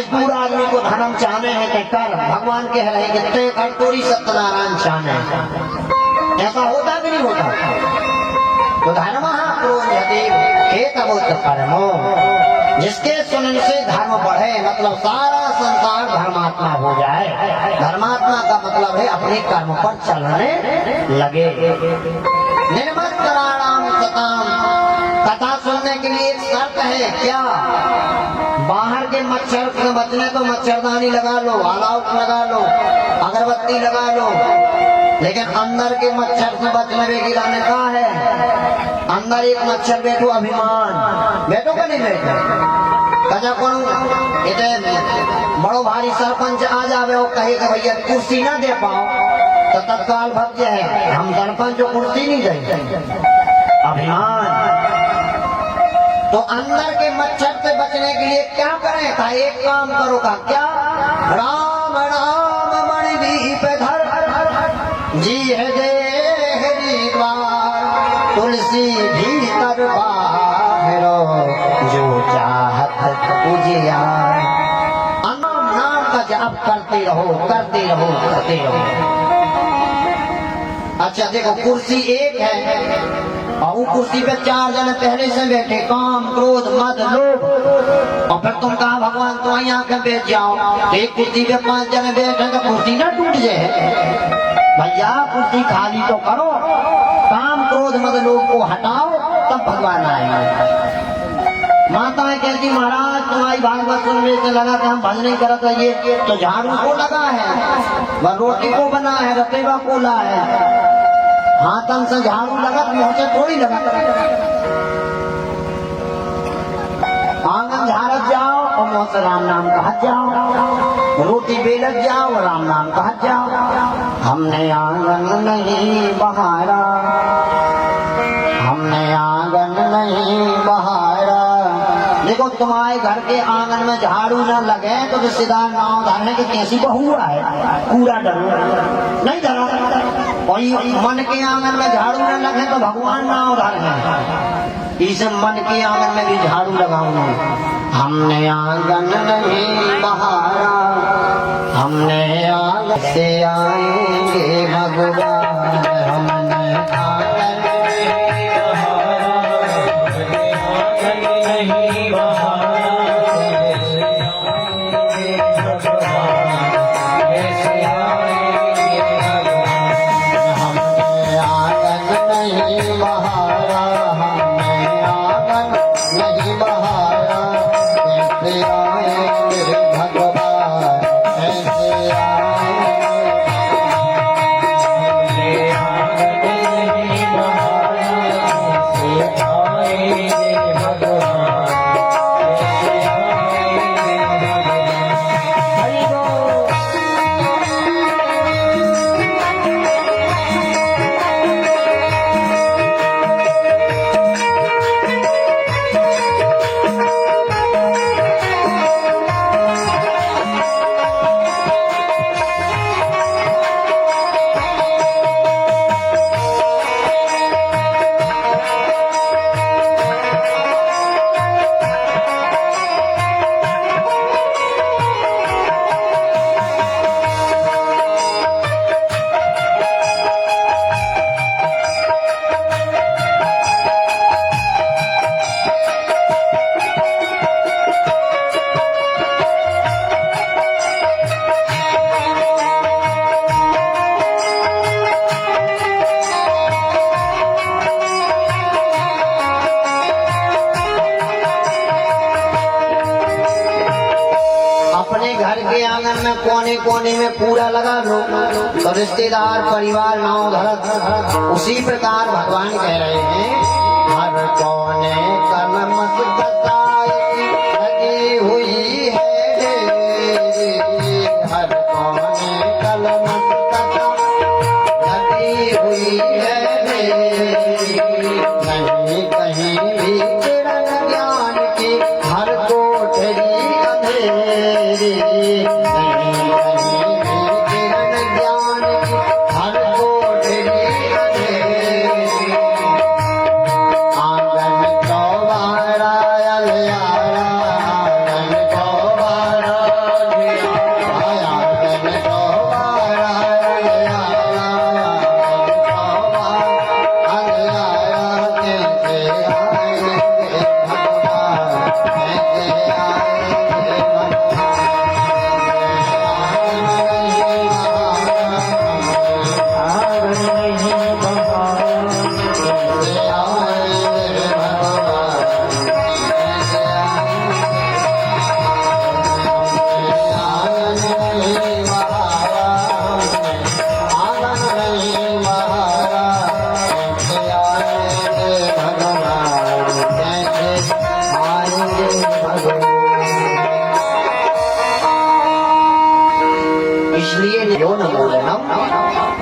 मजबूर आदमी को धर्म चाहने हैं कि कर, भगवान कह रहे कि ते कर तोरी सत्यनारायण चाहने। ऐसा होता कि नहीं होता? तो धर्म परमो, जिसके सुनने से धर्म बढ़े, मतलब सारा संसार धर्मात्मा हो जाए। धर्मात्मा का मतलब है अपने कर्म पर चलने लगे। निर्मत्तराणाम सताम, कथा सुनने के लिए एक शर्त है, क्या? बाहर के मच्छर से बचने तो मच्छरदानी लगा लो, अलाउट लगा लो, अगरबत्ती लगा लो, लेकिन अंदर के मच्छर से बचने की लाने का है। अंदर एक मच्छर बैठो, अभिमान बैठो का नहीं बैठो? कजा कौन बड़ो भारी सरपंच आ जावे और कहे कि भैया कुर्सी ना दे पाओ तो तत्काल भक्त है, हम सरपंच को कुर्सी नहीं देंगे। अभिमान। तो अंदर के मच्छर से बचने के लिए क्या करें? का एक काम करो का, क्या? राम राम मणि दीप धर, जी है देहरी द्वार, तुलसी भीतर बाहरो, जो चाहत उजियार। नाम का जाप करते रहो, करते रहो, करते रहो। अच्छा देखो, कुर्सी एक है और वो कुर्सी पे 4 जने पहले से बैठे, काम क्रोध मद लोभ, और फिर तुम कहा भगवान तो यहाँ के बैठ जाओ, तो एक कुर्सी पे 5 जने बैठे तो कुर्सी ना टूट जाए। भैया कुर्सी खाली तो करो, काम क्रोध मद लोभ को हटाओ, तब भगवान आएंगे। माताएं कहती महाराज तुम्हारी भागवत सुनने से लगा कि हम भजन नहीं करत है, ये तो झाड़ू को लगा है, वह रोटी को बना है, रतेवा को ला है, हाथन से झाड़ू लगा, मुँह से थोड़ी लगा। आंगन झाड़त जाओ और मुँह से राम नाम कहत जाओ, रोटी बेलत जाओ और राम नाम कहत जाओ। हमने आंगन नहीं बहारा, हमने आंगन नहीं बहारा। देखो तुम्हारे घर के आंगन में झाड़ू न लगे तो रिश्तेदार नाव धरने की कैसी बहू है, पूरा डरो नहीं धरा। और मन के आंगन में झाड़ू न लगे तो भगवान नाव धरे, इस मन के आंगन में भी झाड़ू लगाऊंगा। हमने आंगन नहीं बहारा, हमने आंगन से आएंगे भगवान, हमने आंगन नहीं बहारा, कोने कोने में पूरा लगा लो तो रिश्तेदार परिवार नाव धरत। उसी प्रकार भगवान कह रहे हैं, हर कोने कलम लगी हुई है, हर कोने कलम लगी हुई है, नहीं कहीं भी किरण ज्ञान की, हर कोठरी अंधेरी, आंगन चौवा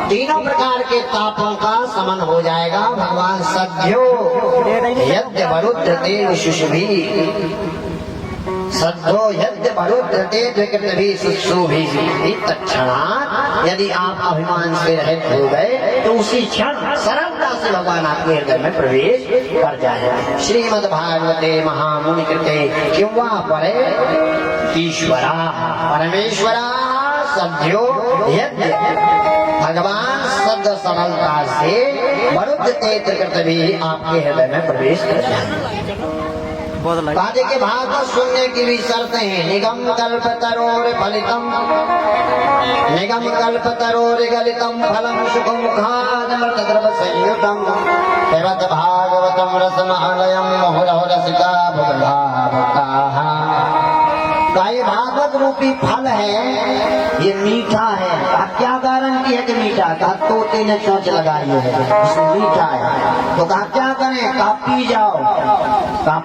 तीनों प्रकार के तापों का समन हो जाएगा। भगवान सद्यो यद्य वरुद्ध देव शुशुभि, सद्यो यद्य वरुद्ध देव शुशुभि तत्क्षणात् यदि आप अभिमान से रहित हो गए तो उसी क्षण सरलता से भगवान आपके हृदय में प्रवेश कर जाए। श्रीमद् भागवते महामुनि कृते किंवा परे ईश्वरा परमेश्वरा सद्यो यद्य, भगवान सद सरलता से वरुद्ध तेज करते भी आपके हृदय में प्रवेश कर जाए। बाजे के भाग को सुनने की भी शर्तें हैं। निगम कल्प तरोर फलितम, निगम कल्प तरोर गलितम फलम सुख मुखादमृत द्रव संयुतम हेमत भागवतम रसमालयम मुहुरह रसिका भुवलाभकाः। ये भागवत रूपी फल है, ये मीठा है। क्या गारंटी है कि मीठा? कहा तोते ने चोंच लगाई है, मीठा है। तो कहा क्या करें? कहा पी जाओ। कहा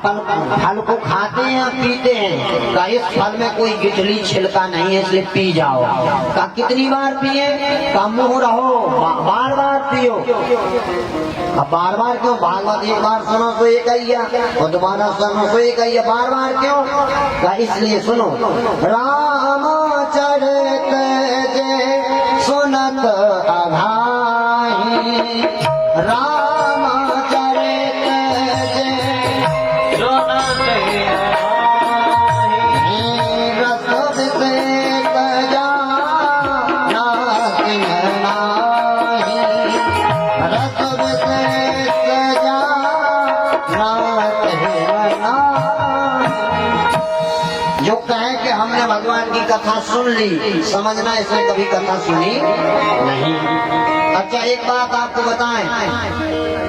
फल को खाते हैं पीते हैं? कहा इस फल में कोई गिठली छिलका नहीं है इसलिए पी जाओ। कहा कितनी बार पिए? कहा मुँह रहो, बार बार पियो। अब बार बार क्यों? भागवत एक बार सुनो तो एक ही और दोबारा सुनो तो एक ही, बार बार क्यों? कहा इसलिए सुनो, राम चरित जे सुनत अघाई, राम चरित जे सुनत रस विषेक जाना नाही, रस विषेक जाना जो कहे कि हमने भगवान की कथा सुन ली, समझना इसने कभी कथा सुनी नहीं। अच्छा एक बात आपको बताएं,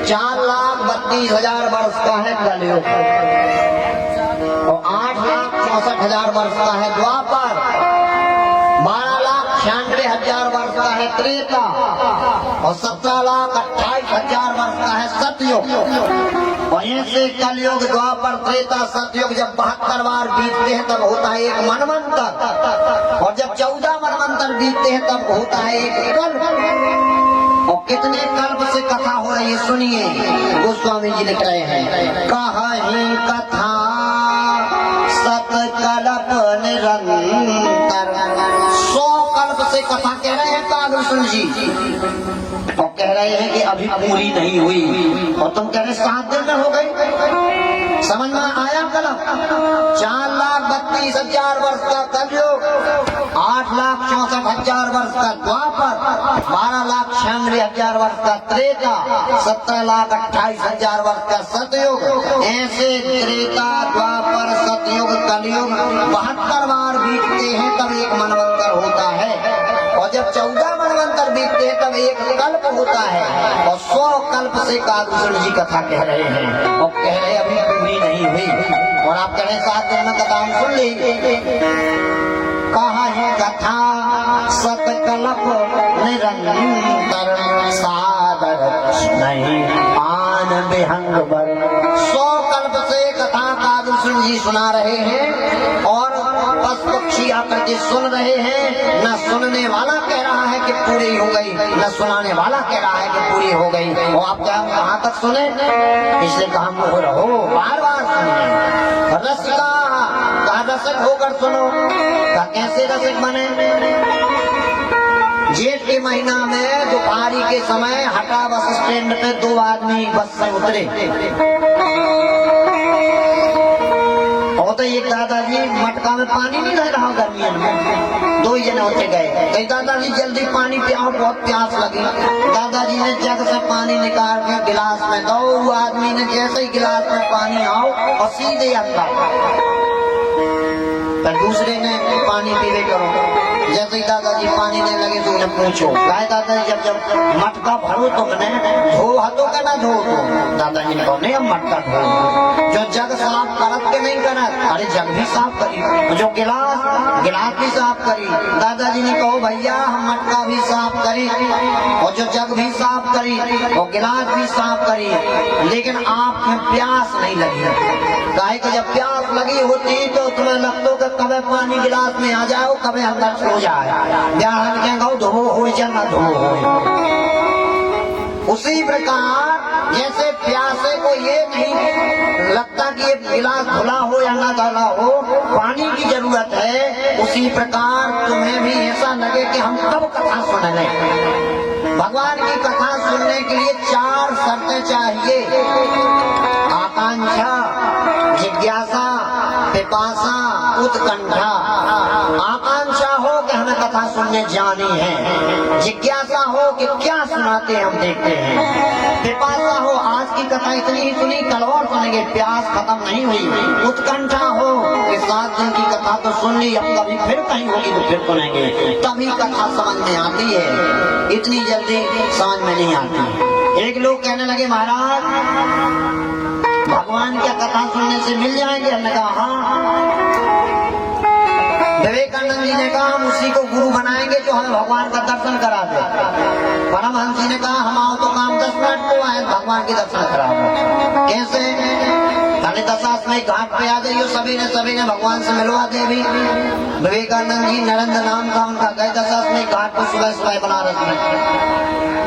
4,32,000 वर्ष का है कलयुग और 8,64,000 वर्ष का है द्वापर, 12,96,000 वर्ष का है त्रेता और 17,28,000 वर्ष का है सतयुग। और ऐसे कलयुग द्वापर त्रेता सतयुग जब 72 बार बीतते हैं तब होता है एक मनवंतर, और जब 14 मनवंतर बीतते हैं तब होता है एक कल्प। और कितने कल्प से कथा हो रही है सुनिए, गोस्वामी जी लिख रहे हैं, कहानी कथा सतकल्प निरंतर, 100 कल्प से कथा कह रहे हैं कालभूषण जी, और कह रहे हैं कि अभी पूरी नहीं हुई, और तुम कह रहे 7 दिन में हो गई। समझ में आया कलम? 4,32,000 वर्ष का कलयुग, 8,64,000 वर्ष का द्वापर, 12,96,000 वर्ष का त्रेता, 17,28,000 वर्ष का सतयुग। ऐसे त्रेता द्वापर सतयुग कलयुग 72 बार बीतते हैं तब एक मनवंतर होता है, और जब 14 मनवंतर बीतते हैं तब एक कल्प होता है, और 100 कल्प से कालभूषण जी कथा कह रहे हैं, और कह रहे अभी पूरी नहीं हुई। और आप कह रहे 7 दिन में कथा सुन ली। कहा है कथा सतकल्प निरंतर, सादर नहीं आन विहंग बर। 100 कल्प से कथा कालभूषण जी सुना रहे हैं, और पशु पक्षी आकर के सुन रहे हैं। न सुनने वाला कह रहा है कि पूरी हो गई, न सुनाने वाला कह रहा है कि पूरी हो गई। और आप क्या कहाँ तक सुने? इसलिए कहा मुँह रहो, बार बार सुनिए। रसिका कहा रसिक होकर सुनो। कहा कैसे रसिक बने? जेठ के महीना में दोपहरी के समय हटा बस स्टैंड पे 2 आदमी बस से उतरे, और तो एक दादाजी मटका में पानी नहीं रह रहा गर्मियों में, 2 जने होते गए। तो दादाजी जल्दी पानी पियाओ, बहुत प्यास लगी। दादाजी ने जग से पानी निकाल के गिलास में दो, वो आदमी ने जैसे ही गिलास में पानी आओ और सीधे अंदर, तो दूसरे ने पानी पीवे करो। जैसे ही दादाजी पानी देने लगे तो उन्हें पूछो, कहे दादाजी जब मटका भरो तुमने धो हाथों का ना धो? तो दादाजी ने कहा नहीं हम मटका धो, जो जग साफ करत के नहीं करा? अरे जग भी साफ करी, जो गिलास भी साफ करी। दादाजी ने कहो भैया हम मटका भी साफ करी और जो जग भी साफ करी और गिलास भी साफ करी, लेकिन आप में प्यास नहीं लगी। गाय को जब प्यास लगी होती तो तुम्हें लगता कि कभी पानी गिलास में आ जाओ, कभी अंदर सो जाए, ब्याह के गाओ धो हो ना धो हो। उसी प्रकार जैसे प्यासे को ये नहीं लगता कि ये गिलास धुला हो या ना धुला हो, पानी की जरूरत है, उसी प्रकार तुम्हें भी ऐसा लगे कि हम कब कथा सुन लें। भगवान की कथा सुनने के लिए 4 शर्तें चाहिए: आकांक्षा, जिज्ञासा, पिपासा, उत्कंठा। आकांक्षा हो कि हमें कथा सुनने जानी है, जिज्ञासा हो कि क्या सुनाते हम देखते हैं, पिपासा हो आज की कथा इतनी ही सुनी कल और सुनेंगे, प्यास खत्म नहीं हुई, उत्कंठा हो कि 7 दिन की कथा तो सुन ली, अब कभी फिर कहीं होगी तो फिर सुनेंगे, तभी कथा समझ में आती है, इतनी जल्दी समझ में नहीं आती। एक लोग कहने लगे महाराज भगवान क्या कथा सुनने से मिल जाएंगे? हमने कहा हाँ। विवेकानंद जी ने कहा हम उसी को गुरु बनाएंगे जो हमें भगवान का दर्शन करा दे। परमहंस जी ने कहा हम आओ तो काम 10 मिनट को आए, भगवान के दर्शन करा दो। कैसे? दशाश्वमेध घाट पे आ गई हो, सभी ने भगवान से मिलवा दे भी। विवेकानंद जी नरेंद्र नाम था उनका, गए दशाश्वमेध घाट पर सुबह बनारस में।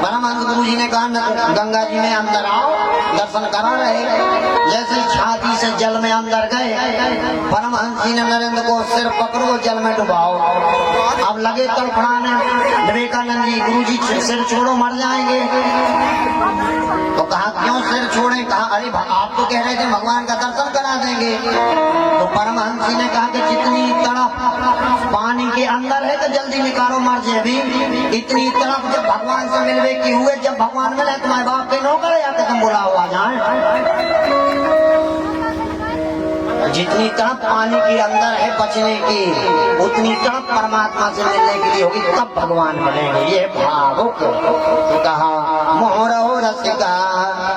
परमहंस गुरु जी ने कहा गंगा जी में अंदर आओ, दर्शन करा रहे। जैसे छाती से जल में अंदर गए, परमहंस जी ने नरेंद्र को सिर पकड़ो जल में डुबाओ। अब लगे तड़फड़ाने, विवेकानंद जी गुरु जी सिर छोड़ो मर जाएंगे। तो कहा क्यों सिर छोड़े? कहा अरे आप तो कह रहे थे भगवान का दर्शन करा देंगे। तो परमहंस जी ने कहा कि जितनी तड़प पानी के अंदर है तो जल्दी निकालो मर जाए भी, इतनी तड़प जब भगवान से मिलवे की हुए, जब भगवान मिले तुम्हारे बाप के नौकर या तुम बुलाओ आ जाए। जितनी तड़प पानी के अंदर है बचने की, उतनी तड़प परमात्मा से मिलने के लिए होगी, तब भगवान मिलेंगे। ये भावुक तो कहा मोहरो रसिका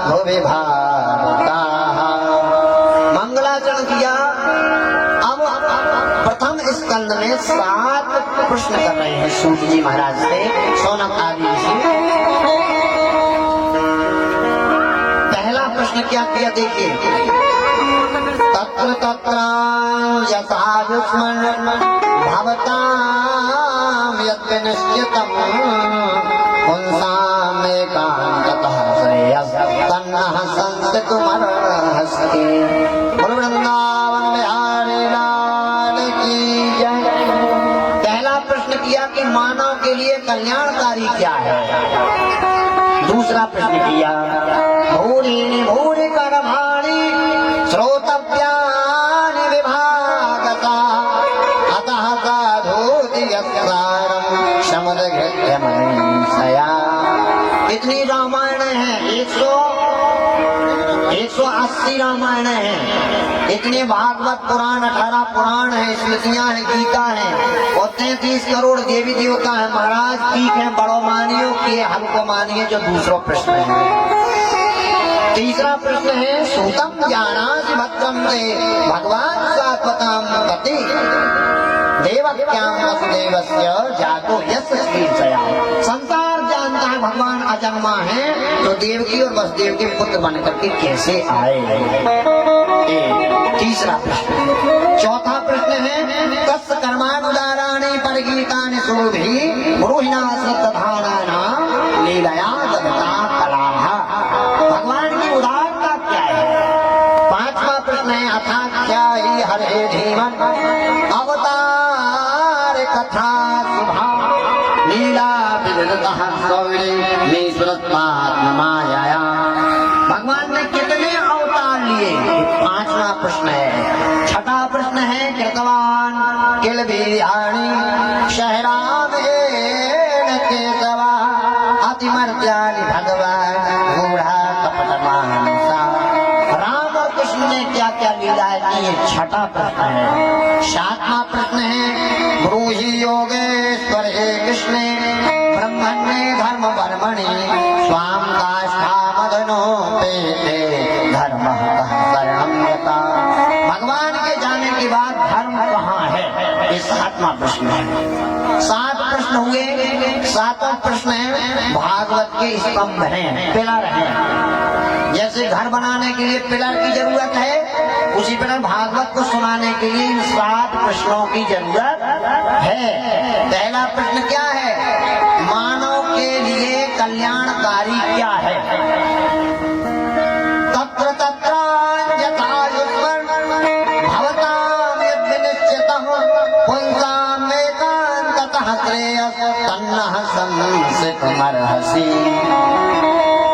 हो विभावता। मंगलाचरण किया। अब प्रथम स्कंद में 7 प्रश्न कर रहे हैं सूत जी महाराज से, सौनक आदि से। पहला प्रश्न क्या किया देखिए, तत्र तत्र यथा युष्मन् भवतां यत् निश्चितं पुंसाम् एकान्ततः श्रेयः तन्नः संस्थितुमर्हसि। वृंदावन बिहारी लाल की जय। पहला प्रश्न किया कि मानव के लिए कल्याणकारी क्या है। दूसरा प्रश्न किया भूरि भूरि कर्माणि श्रोतव्यानि विभागता अतः साधूति यस्सारं शमदघृत्यमनीषया। इतनी रामायण है, 180 रामायण है, इतने भागवत पुराण 18 पुराण है, स्मृतियां हैं, गीता है और 33 करोड़ देवी देवता है। महाराज ठीक है, बड़ो मानियो कि हमको मानिए जो दूसरा प्रश्न है। तीसरा प्रश्न है सूतम ज्ञानासि भद्रम ते भगवान सात्वताम पति देवक्याम वसुदेवस्य जातो यस्य शीर्षया। संसार जानता है भगवान अजन्मा है, तो देवकी और वसुदेव के पुत्र बन करके कैसे आए। तीसरा प्रश्न। चौथा प्रश्न है तस्य कर्मानुदाराणि परगीतानि सुरभि ब्रूहिणा श्रद्धानाना लीलया दत्ता कलाः। भगवान की उदारता क्या है। पांचवा प्रश्न है अथाख्यायि हरे धीमन अवतार कथा शुभा लीला विविधतः माया। भगवान ने कितने अवतार लिए, पांचवा प्रश्न है। छठा प्रश्न है कृतवान किल वीर्याणि शहरामेन केशवा अतिमर्त्यानि भगवान मूढ़ा कपट मानसा। राम और कृष्ण ने क्या क्या लीलाएं की, ये छठा प्रश्न है। सातवां प्रश्न है ब्रूहि योगेश्वर हे कृष्णे ब्रह्मण्ये धर्म वर्मणि स्वाम काष्ठामदनो पेते धर्मः शरणं यता। भगवान के 7वां प्रश्न है। 7 प्रश्न हुए। 7वां प्रश्न है भागवत के स्तंभ हैं, पिलर हैं। जैसे घर बनाने के लिए पिलर की जरूरत है, उसी प्रकार भागवत को सुनाने के लिए इन 7 प्रश्नों की जरूरत है। पहला प्रश्न क्या है? मानव के लिए कल्याणकारी क्या है? तत्र तत्र यथा युष्मन् भवतां यद्विनिश्चितः पुंसामेकान्ततः श्रेयः तन्नः संसितमर्हसि।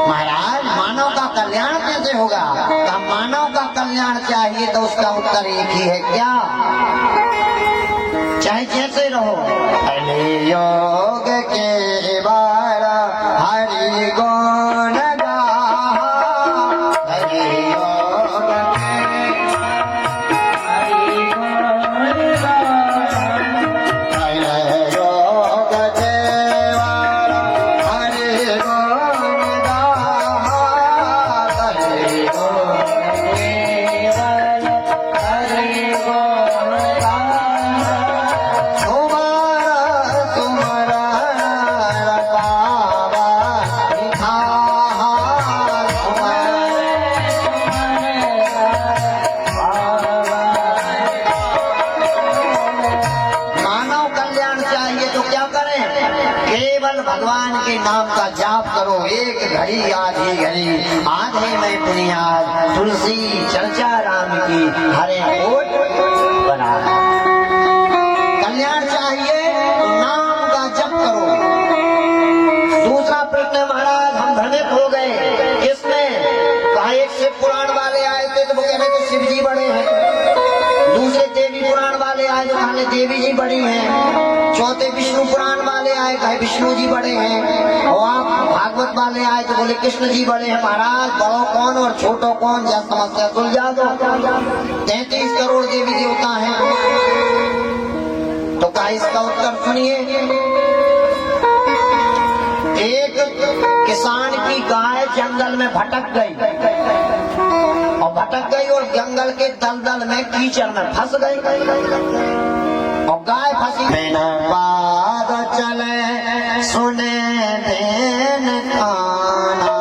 महाराज, मानव का कल्याण कैसे होगा? तो मानव का कल्याण चाहिए तो उसका उत्तर एक ही है, क्या? चाहे जैसे रहो। पहले योग के बार हरि गुण गाहा, हरि योग हरि गुण गाहा, पहले योग के बार हरि गुण गाहा, हरि गुण केवल हरि गुण गाहा। भगवान के नाम का जाप करो, एक घड़ी आधी घड़ी आधे में पुनियाद, तुलसी चर्चा राम की हरे कोट बना। कल्याण चाहिए तो नाम का जप करो। दूसरा प्रश्न महाराज, हम भ्रमित हो गए। किसमें? कहा एक शिव पुराण वाले आए थे तो वो कह रहे थे शिव जी बड़े हैं। दूसरे देवी पुराण वाले आए तो कहा देवी जी बड़ी हैं। चौथे विष्णु पुराण वाले आए, कहे विष्णु जी बड़े हैं। और आप भागवत वाले आए तो बोले कृष्ण जी बड़े हैं। महाराज, बड़ो कौन और छोटो कौन, यह समस्या सुलझा दो। 33 करोड़ देवी देवता हैं। तो क्या इसका उत्तर सुनिए। एक किसान की गाय जंगल में भटक गई और जंगल के दलदल में कीचड़ में फंस गई और गाय फंसी। बिना बात चले सुने देन खाना,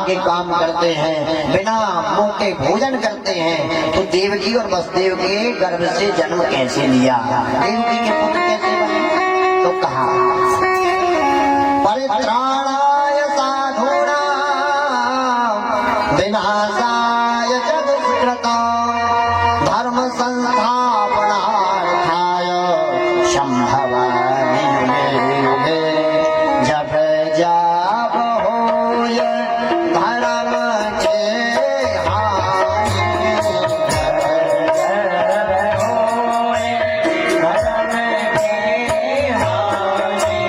के काम करते हैं, बिना मुंह के भोजन करते हैं। तो देवकी और वसुदेव के गर्भ से जन्म कैसे लिया? देवकी के पुत्र कैसे बने? तो कहा परित्राणाय साधूनां विनाशाय च दुष्कृतां धर्म संस्थापनार्थाय संभवामि युगे युगे। जब जाप होय धर्म के हानि, जब होय धर्म के हानि,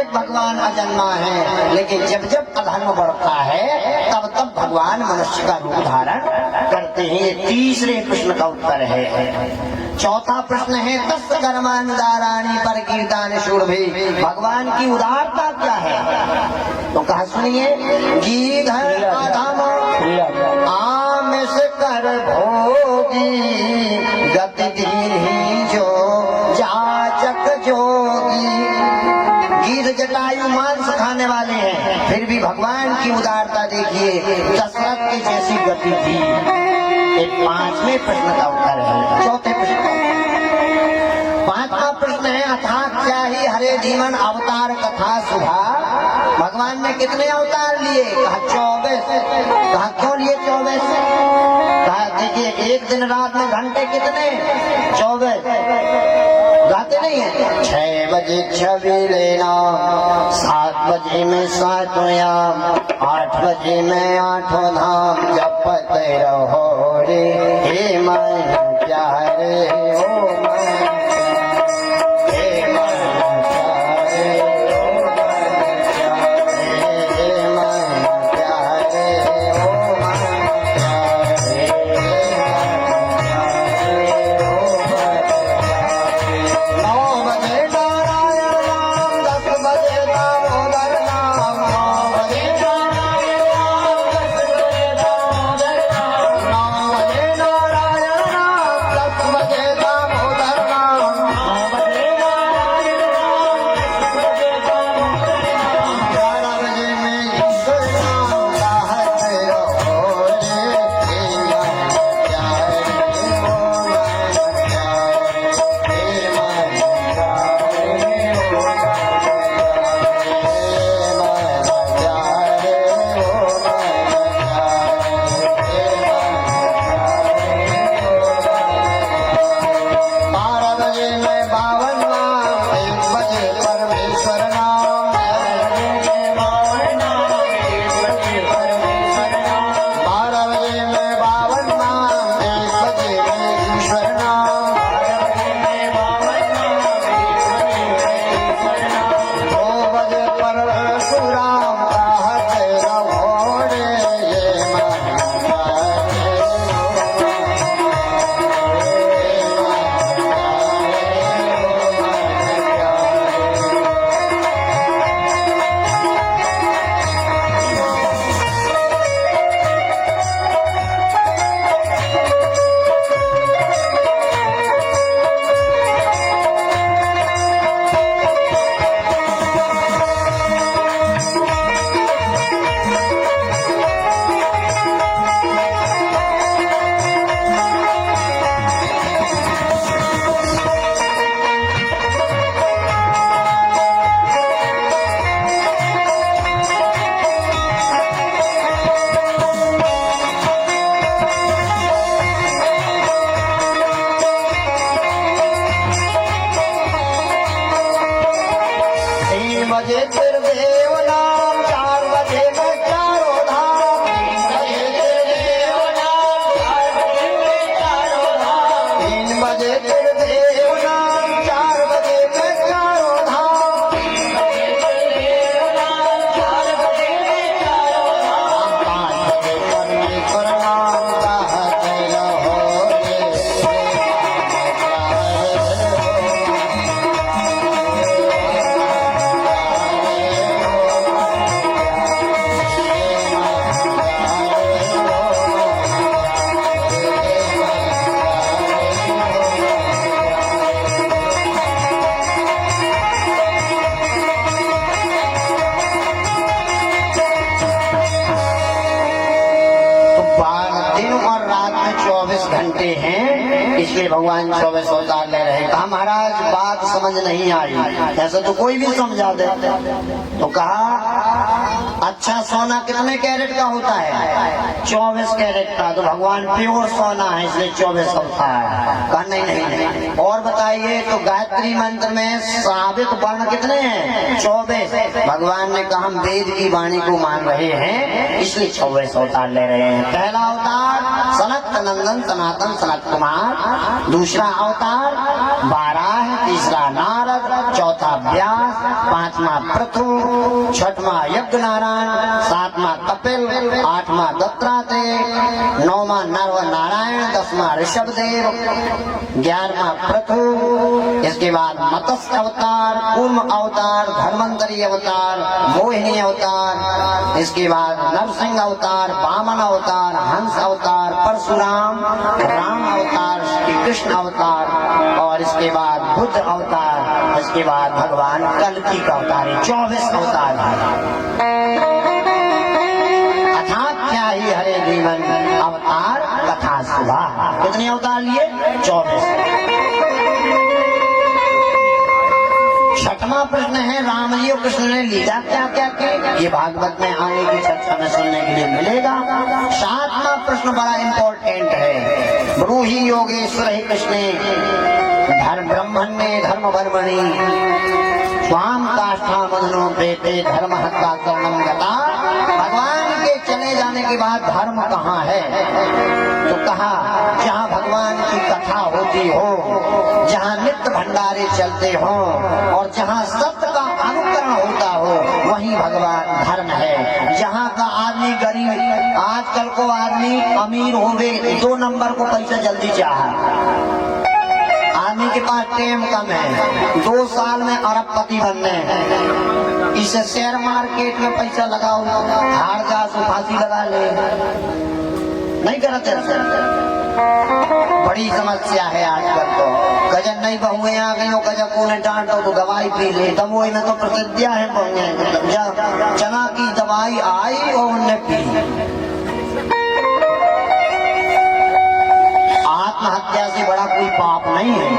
तक भगवान अजन्मा है, लेकिन जब जब अधर्म बढ़ता है तब तब भगवान मनुष्य का रूप धारण करते हैं। ये तीसरे प्रश्न का उत्तर है। चौथा प्रश्न है तस्य कर्मानुदाराणि पर कीर्तान शूरभि, भगवान की उदारता क्या है? तो कहा सुनिए, गीधर अधम आमिष कर भोगी, गति दीन्ही जो जाचक जोगी। गीध जटायु मांस खाने वाले हैं, फिर भी भगवान की उदारता देखिए, दशरथ की जैसी गति थी। एक पांचवें प्रश्न का उत्तर है। चौथे प्रश्न का पांचवा प्रश्न है अथाह क्या ही हरे जीवन अवतार कथा सुधा, भगवान ने कितने अवतार लिए? कहा 24। कहा क्यों लिए 24? कहा देखिए एक दिन रात में घंटे कितने? 24। गाते नहीं है 6 बजे छवि लेना, 7 बजे में सातों याम, 8 बजे में आठों धाम, जपते रहो रे हे मन प्यारे ओ मन इसलिए भगवान 24 अवतार ले रहे। कहा महाराज बात समझ नहीं आई, ऐसा तो कोई भी समझा दे। तो कहा अच्छा सोना कितने कैरेट का होता है? 24 कैरेट का। तो भगवान प्योर सोना है इसलिए 24 अवतार। कहा नहीं नहीं नहीं। और बताइए तो गायत्री मंत्र में साबित वर्ण कितने हैं? 24। भगवान ने कहा हम वेद की वाणी को मान रहे हैं इसलिए 24 अवतार ले रहे हैं। पहला अवतार सनत नंदन सनातन सनत कुमार, दूसरा अवतार बाराह, तीसरा नारद, चौथा व्यास, पांचवा पृथु, छठवां यज्ञ नारायण, सातवां कपिल, आठवां दत्तात्रेय, नौवां नर नारायण, 10वां ऋषभदेव, 11वां पृथु, इसके बाद मत्स्य अवतार, कूर्म अवतार, धर्मंतरी अवतार, मोहिनी अवतार, इसके बाद नरसिंह अवतार, वामन अवतार, हंस अवतार, परशुराम, राम अवतार, श्री कृष्ण अवतार और इसके बाद बुद्ध अवतार, इसके बाद भगवान कल्कि का अवतार, 24 अवतार है। अथाख्यायी हरे जीवन अवतार कथा सुभा। कितने अवतार लिए? 24। छठवां प्रश्न है राम जी और कृष्ण ने लीला क्या क्या की, ये भागवत में आने की चर्चा में सुनने के लिए मिलेगा। सातवां प्रश्न बड़ा इम्पोर्टेंट है। ब्रूहि योगेश्वर ही कृष्णे धर्म ब्रह्मण्ये धर्म वर्मणि स्वाम काष्ठा मधुनो प्रेते धर्म हत्या करणम गता। भगवान के चले जाने के बाद धर्म कहाँ है? तो कहा जहाँ भगवान की कथा होती हो, जहाँ नित्य भंडारे चलते हो और जहाँ सत्य का अनुकरण होता हो, वही भगवान धर्म है। जहाँ का आदमी गरीब, आजकल को आदमी अमीर होवे 2 नंबर को पैसा जल्दी चाहा, आदमी के पास टाइम कम है, 2 साल में अरबपति बनने हैं। इसे शेयर मार्केट में पैसा लगाओ, हार जा सो फांसी लगा ले, नहीं करते। बड़ी समस्या है आजकल तो। गजन नहीं बहुए आ गई हो, गजब को ने डांटो तो दवाई पी ले, तब वो इन्हें तो प्रसिद्धिया है बहुए। चना की दवाई आई और उन्हें पी। आत्महत्या से बड़ा कोई पाप नहीं है।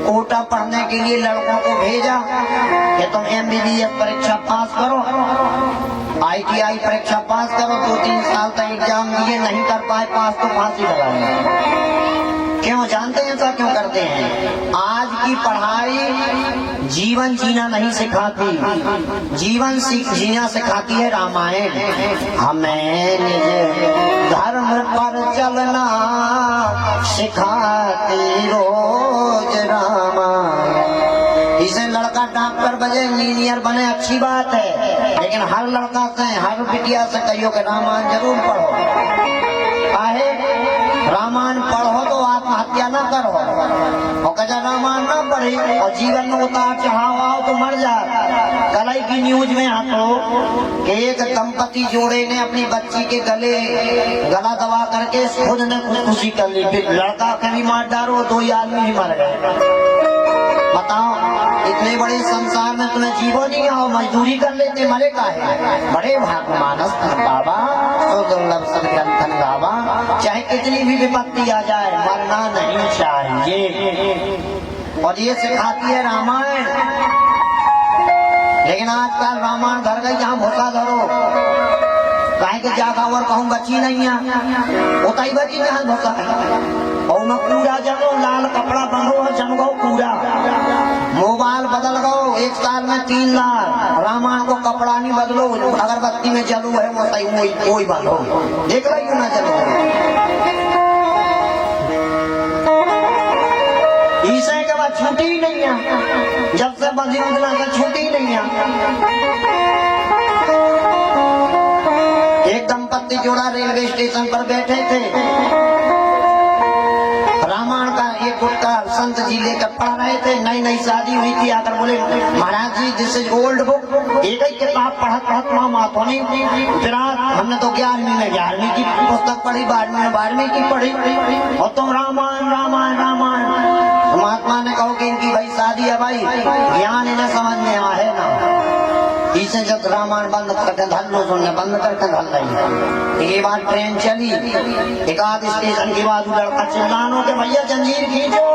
कोटा पढ़ने के लिए लड़कों को भेजा कि तुम MBBS परीक्षा पास करो, ITI परीक्षा पास करो, 2-3 साल तक एग्जाम दिए, नहीं कर पाए पास तो फांसी लगाएंगे। क्यों जानते हैं ऐसा क्यों करते हैं? आज की पढ़ाई जीवन जीना नहीं सिखाती, जीवन जीना सिखाती है रामायण। हमें निज धर्म पर चलना सिखाती रोज रामायण। इसे लड़का डॉक्टर बने, इंजीनियर बने, अच्छी बात है, लेकिन हर लड़का से, हर बिटिया से कहियो कि रामायण जरूर पढ़ो। काहे? रामायण पढ़ो तो आत्महत्या न करो, और कजा रामायण न पढ़ी और जीवन में उतार चढ़ाव आओ तो मर जा। कल की न्यूज में आतो कि एक दंपति जोड़े ने अपनी बच्ची के गला दबा करके खुद ने खुदकुशी कर ली, फिर लड़का के भी मार डालो, 2 आदमी भी मर गए। बताओ, इतने बड़े संसार में तुम्हें जीवो नहीं आओ, मजदूरी कर लेते, मरे का है। बड़े भाग मानस बाबा, तो दुर्लभ सदग्रंथन बाबा, चाहे कितनी भी विपत्ति आ जाए मरना नहीं चाहिए। और ये सिखाती है रामायण। लेकिन आजकल रामायण घर गई जहाँ भूसा धरो, काहे के जागा और कहूँ बची नहीं है, उताई बची जहाँ भूसा है। और मैं कूड़ा जलो, लाल कपड़ा बंधो और जमगो कूड़ा, मोबाइल बदल गो, 1 साल में 3 लाख। रामायण को कपड़ा नहीं बदलो, अगरबत्ती में जलू है वो सही वही बंधो, देख रही हूँ ना चलो। ईसा के बाद छूटी ही नहीं है, जब से बंधी उतना से छूटी ही नहीं है। एक दंपत्ति जोड़ा रेलवे स्टेशन पर बैठे थे, रामायण का एक गुटका संत जी लेकर पढ़ रहे थे, नई नई शादी हुई थी। आकर बोले महाराज जी दिस इज ओल्ड बुक, एक ही किताब पढ़त वहाँ माथो नहीं। फिर हमने तो 11वीं में 11वीं की पुस्तक पढ़ी, 12वीं में 12वीं की पढ़ी, और तुम रामायण रामायण रामायण। महात्मा ने कहो कि इनकी भाई शादी है भाई, ज्ञान इन्हें समझ में आया है ना। इसे जब रामायण बंद करके धरनो सुनने बंद करके धर रही। एक बार ट्रेन चली, एक आध स्टेशन के बाद लड़का चिल्लानो के भैया जंजीर खींचो,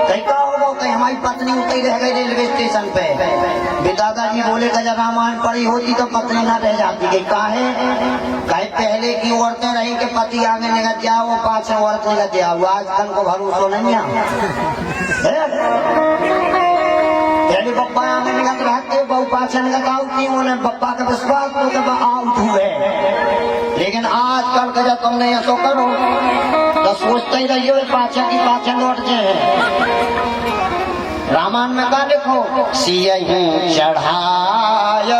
कहीं का होगा, कहीं हमारी पत्नी उतरी रह गई रेलवे स्टेशन पे। दादाजी बोले जब रामायण पढ़ी होती तो पत्नी ना रह जाती। कहीं काहे? कहीं पहले की औरतें रही कि पति आगे निकल जाओ, वो पाछे औरत निकल जाओ। आजकल को भरोसा नहीं है। पहले पप्पा आगे निकल रहते, बहु पाछे निकल आउट, उन्हें पप्पा का विश्वास तो आउट हुए। लेकिन आजकल का जब तुमने ऐसो करो तो सोचते ही रहियो पाछे की पाछे लौट जाए। रामायण में का देखो, सियहि चढ़ाय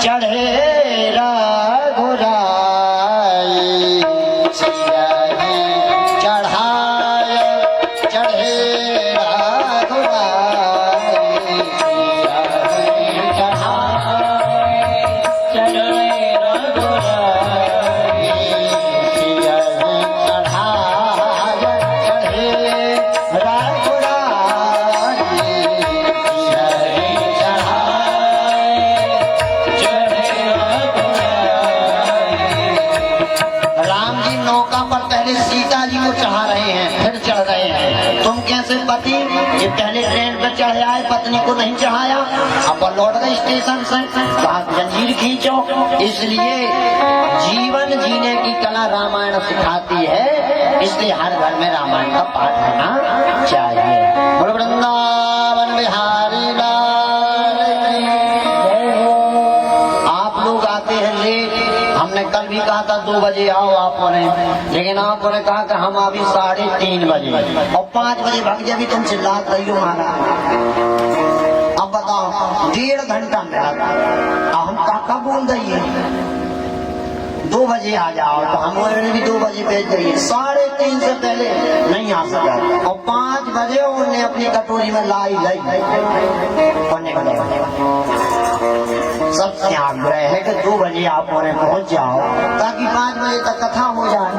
चढ़े रघुराई, सियहि चढ़ाय चढ़े रघुराई, सियहि चढ़ाय चढ़े रघुराई, सियहि चढ़ाय चढ़े राम जी नौका पर पहले सीता जी को चढ़ा रहे हैं, फिर चढ़ रहे हैं। तुम कैसे पति ये पहले ट्रेन पर चढ़े आए, पत्नी को नहीं चढ़ाया, अब वो लौट गए स्टेशन से, कहा जंजीर खींचो। इसलिए जीवन जीने की कला रामायण सिखाती है, इसलिए हर घर में रामायण का पाठ होना चाहिए। बोलो वृंदावन बिहारी लाल की जय हो। आप लोग आते हैं लेट, हमने कल भी कहा था 2 बजे आओ आपो ने, लेकिन आपो ने कहा कि हम अभी 3:30 बजे और 5 बजे भाग जाए, भी तुम चिल्लात रही हो महाराज। अब बताओ 1.5 घंटा मिला था, हम काका बोल रही 2 बजे आ जाओ, तो हम भी 2 बजे भेज देंगे। 3:30 से पहले नहीं आ सका, और 5 बजे उन्होंने अपनी कटोरी में लाई सब आग्रह है कि 2 बजे आप पहुंच जाओ, ताकि 5 बजे तक कथा हो जाए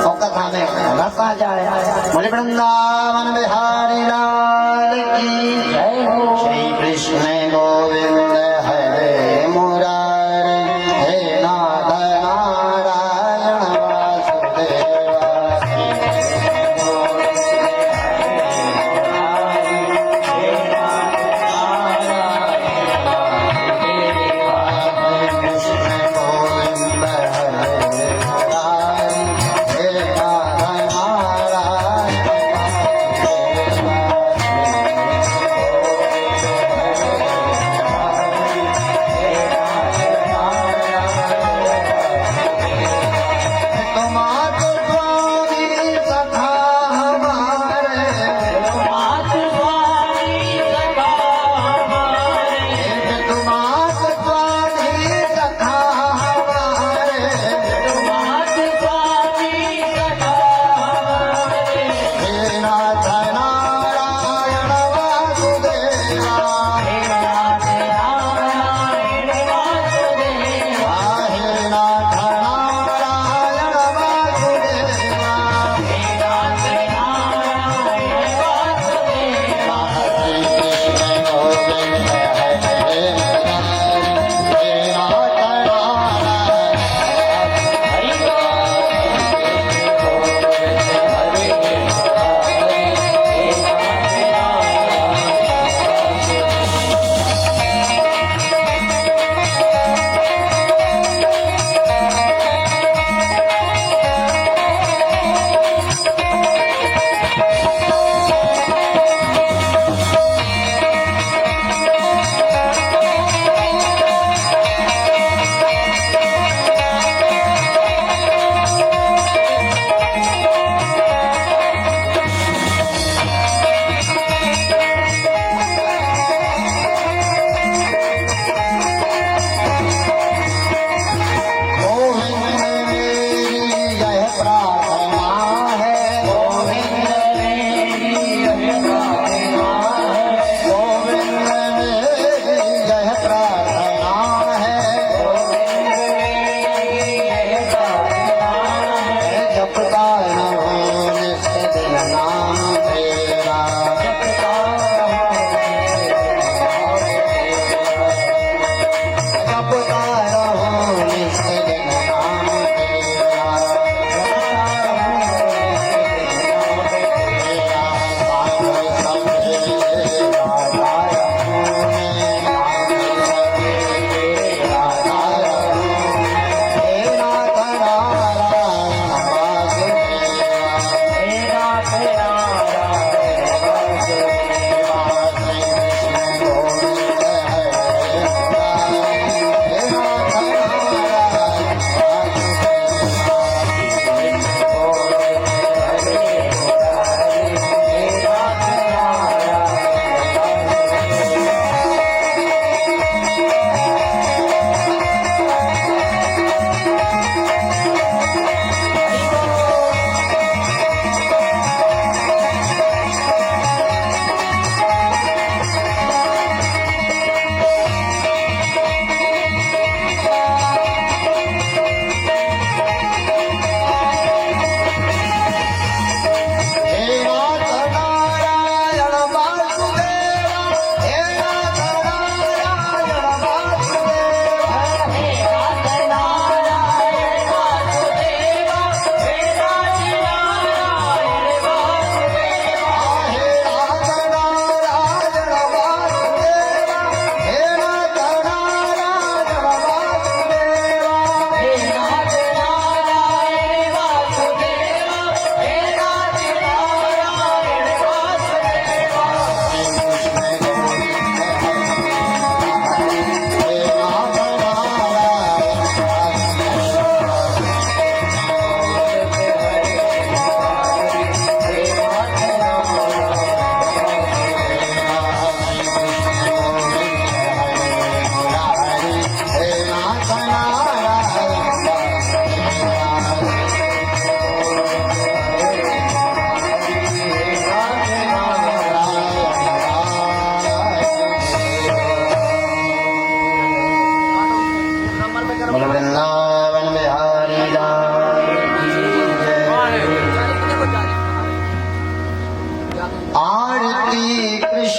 और कथा में रस आ जाए। बोले वृंदावन बिहारी लाल की जय हो। श्री कृष्ण गोविंद हरे मुरारी, हे नाथ नारायण वासुदेवा,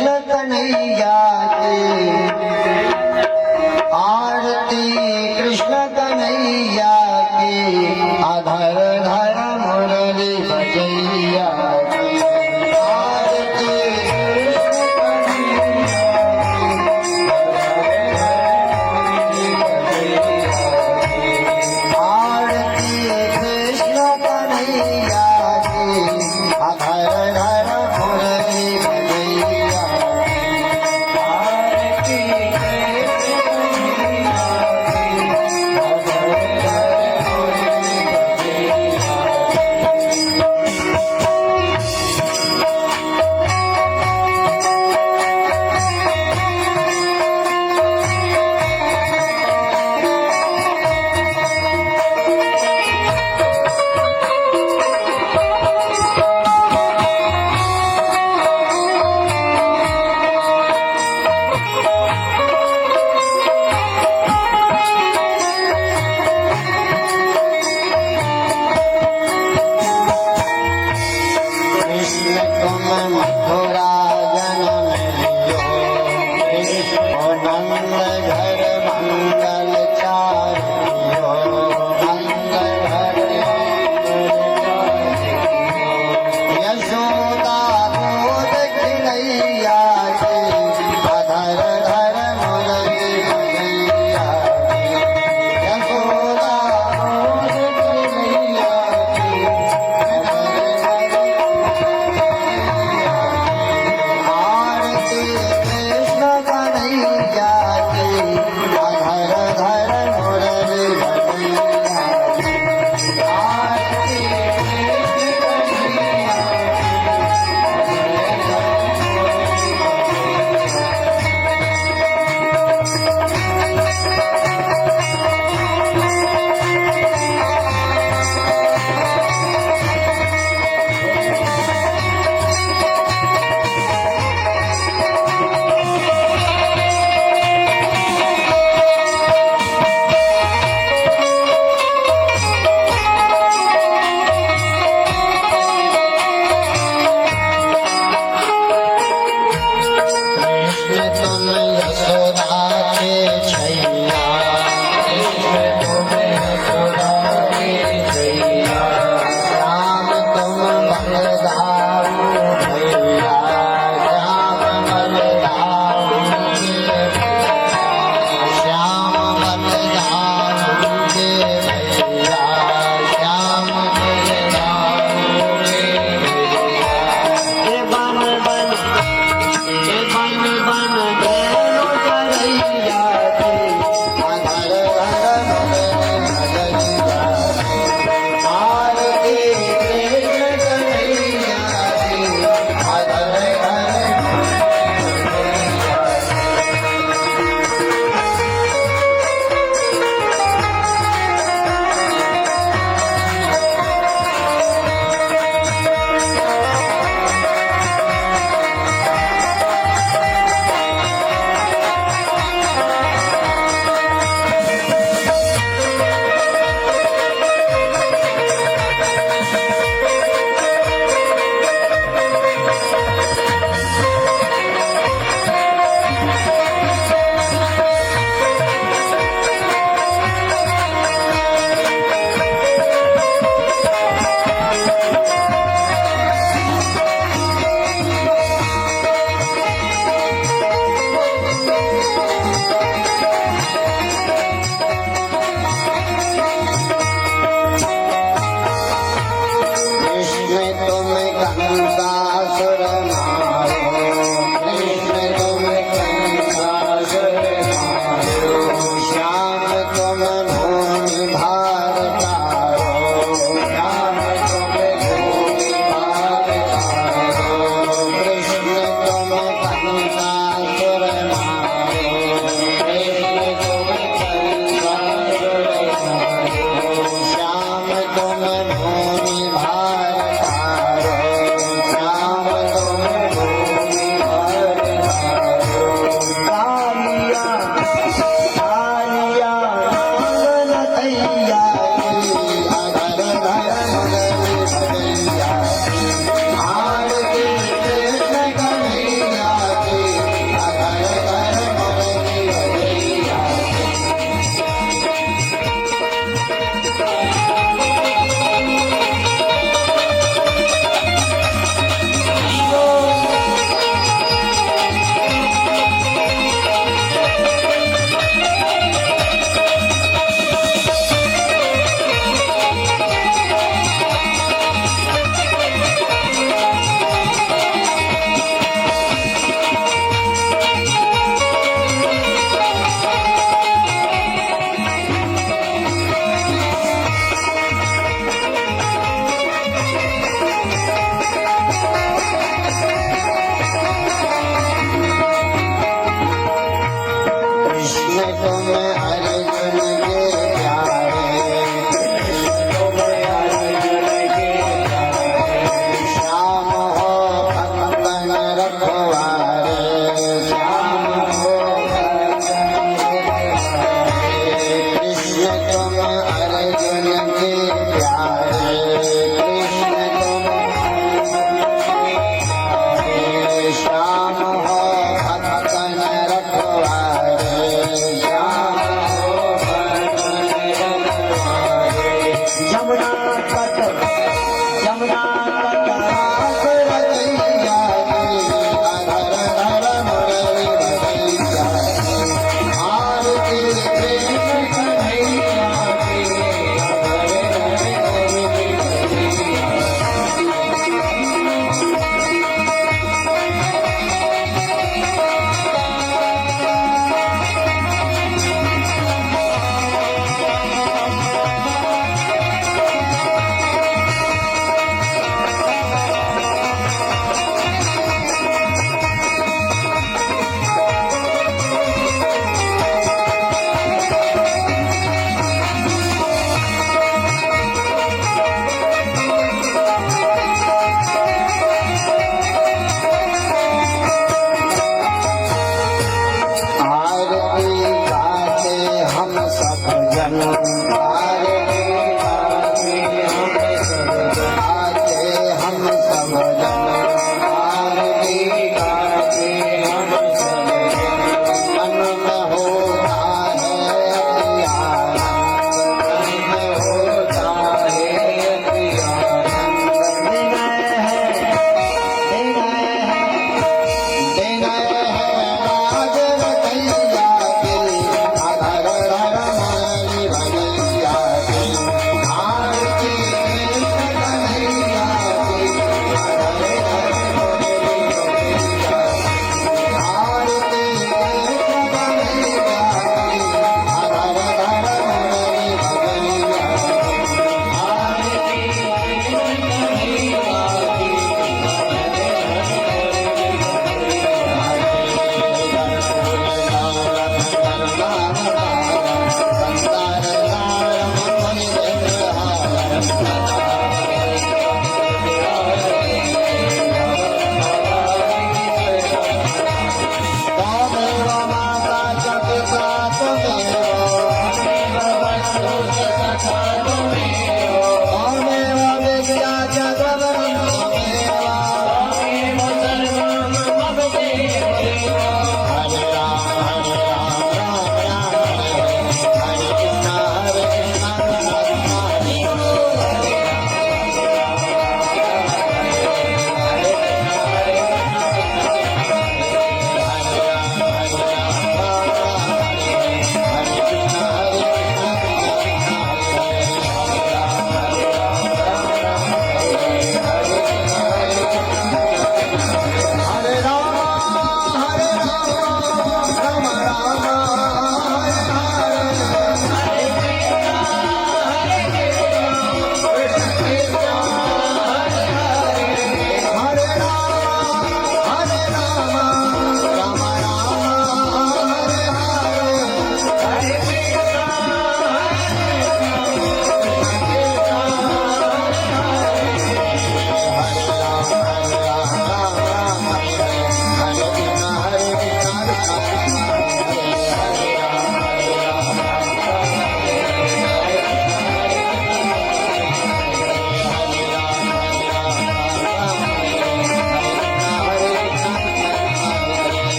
कृष्ण कन्हैया की, आरती कृष्ण कन्हैया की, अधर धर मुरली बजैया की, आरती कृष्ण कन्हैया की, अधर धर मुरली बजैया की,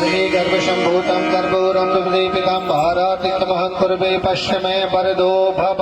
गर्भे गर्भशम्भूतं कर्पूरं विदीपितं भारातिक्तमहं कुर्वे पश्चिमे वरदो भव